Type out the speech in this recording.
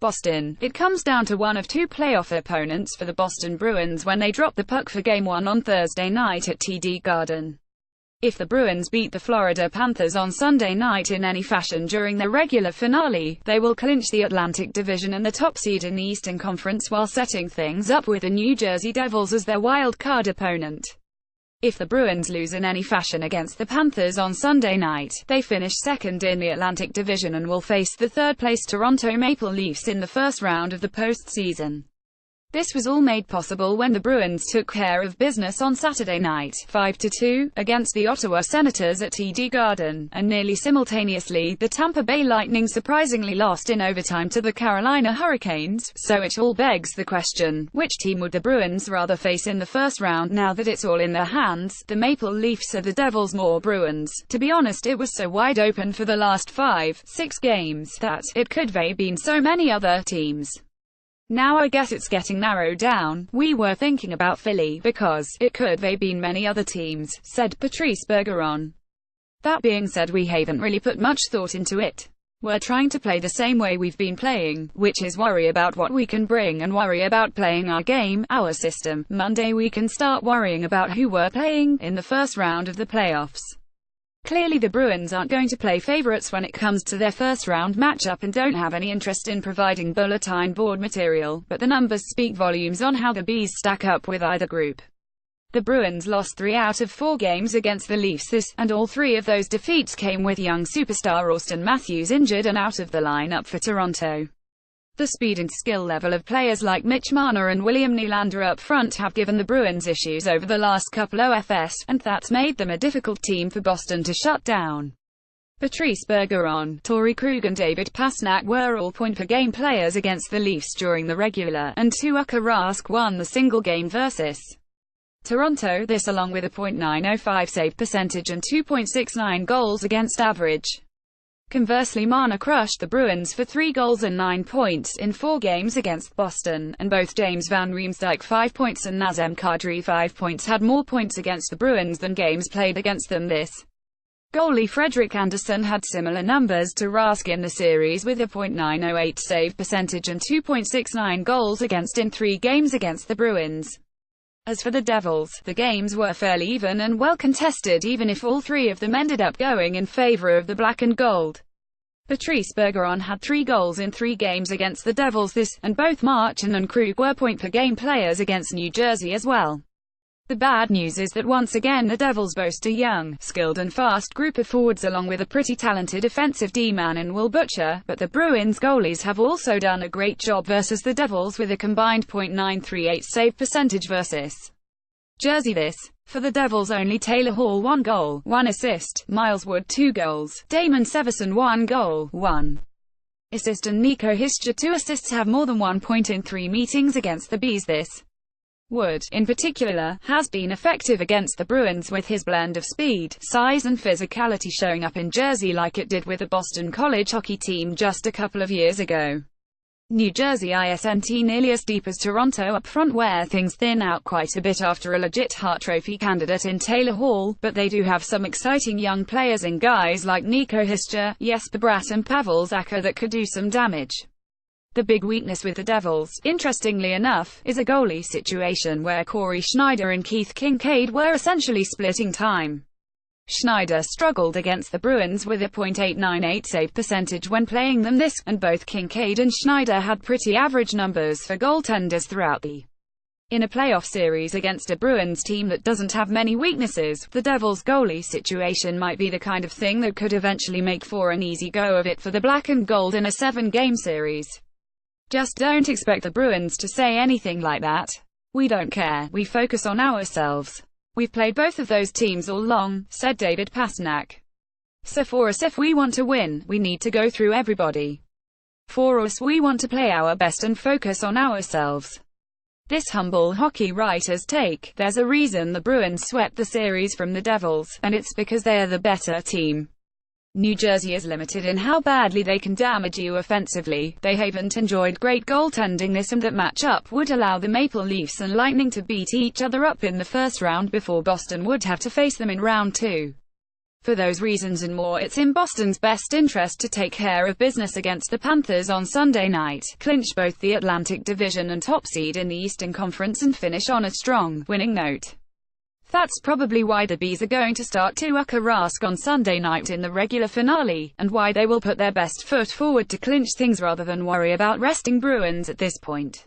Boston. It comes down to one of two playoff opponents for the Boston Bruins when they drop the puck for Game 1 on Thursday night at TD Garden. If the Bruins beat the Florida Panthers on Sunday night in any fashion during their regular finale, they will clinch the Atlantic Division and the top seed in the Eastern Conference while setting things up with the New Jersey Devils as their wild card opponent. If the Bruins lose in any fashion against the Panthers on Sunday night, they finish second in the Atlantic Division and will face the third-place Toronto Maple Leafs in the first round of the postseason. This was all made possible when the Bruins took care of business on Saturday night, 5-2, against the Ottawa Senators at TD Garden, and nearly simultaneously, the Tampa Bay Lightning surprisingly lost in overtime to the Carolina Hurricanes, so it all begs the question, which team would the Bruins rather face in the first round now that it's all in their hands, the Maple Leafs or the Devils? More Bruins. To be honest, it was so wide open for the last 5-6 games, that it could have been so many other teams. Now I guess it's getting narrowed down. We were thinking about Philly, because it could have been many other teams, said Patrice Bergeron. That being said, we haven't really put much thought into it. We're trying to play the same way we've been playing, which is worry about what we can bring and worry about playing our game, our system. Monday we can start worrying about who we're playing in the first round of the playoffs. Clearly the Bruins aren't going to play favorites when it comes to their first-round matchup and don't have any interest in providing bulletin board material, but the numbers speak volumes on how the Bees stack up with either group. The Bruins lost 3 out of 4 games against the Leafs and all 3 of those defeats came with young superstar Auston Matthews injured and out of the lineup for Toronto. The speed and skill level of players like Mitch Marner and William Nylander up front have given the Bruins issues over the last couple OFS, and that's made them a difficult team for Boston to shut down. Patrice Bergeron, Torey Krug and David Pastrnak were all point-per-game players against the Leafs during the regular, and Tuukka Rask won the single game versus Toronto, this along with a .905 save percentage and 2.69 goals against average. Conversely, Marner crushed the Bruins for 3 goals and 9 points in 4 games against Boston, and both James Van Riemsdyk 5 points and Nazem Kadri 5 points had more points against the Bruins than games played against them. This goalie Frederik Andersen had similar numbers to Rask in the series with a .908 save percentage and 2.69 goals against in 3 games against the Bruins. As for the Devils, the games were fairly even and well contested even if all 3 of them ended up going in favor of the black and gold. Patrice Bergeron had 3 goals in 3 games against the Devils and both Marchand and Krug were point-per-game players against New Jersey as well. The bad news is that once again the Devils boast a young, skilled and fast group of forwards along with a pretty talented offensive D-man in Will Butcher, but the Bruins goalies have also done a great job versus the Devils with a combined .938 save percentage versus Jersey. This, for the Devils, only Taylor Hall 1 goal, 1 assist, Miles Wood 2 goals, Damon Severson 1 goal, 1 assist and Nico Hischier 2 assists have more than 1 point in 3 meetings against the Bees. This Wood, in particular, has been effective against the Bruins with his blend of speed, size and physicality showing up in Jersey like it did with the Boston College hockey team just a couple of years ago. New Jersey isn't nearly as deep as Toronto up front, where things thin out quite a bit after a legit Hart Trophy candidate in Taylor Hall, but they do have some exciting young players in guys like Nico Hischier, Jesper Bratt and Pavel Zacha that could do some damage. The big weakness with the Devils, interestingly enough, is a goalie situation where Corey Schneider and Keith Kincaid were essentially splitting time. Schneider struggled against the Bruins with a .898 save percentage when playing them and both Kincaid and Schneider had pretty average numbers for goaltenders throughout in a playoff series against a Bruins team that doesn't have many weaknesses. The Devils' goalie situation might be the kind of thing that could eventually make for an easy go of it for the black and gold in a 7-game series. Just don't expect the Bruins to say anything like that. We don't care, we focus on ourselves. We've played both of those teams all long, said David Pastrnak. So for us, if we want to win, we need to go through everybody. For us, we want to play our best and focus on ourselves. This humble hockey writer's take. There's a reason the Bruins swept the series from the Devils, and it's because they are the better team. New Jersey is limited in how badly they can damage you offensively. They haven't enjoyed great goaltending and that matchup would allow the Maple Leafs and Lightning to beat each other up in the first round before Boston would have to face them in round 2. For those reasons and more, it's in Boston's best interest to take care of business against the Panthers on Sunday night, clinch both the Atlantic Division and top seed in the Eastern Conference, and finish on a strong, winning note. That's probably why the Bees are going to start Tuukka Rask on Sunday night in the regular finale, and why they will put their best foot forward to clinch things rather than worry about resting Bruins at this point.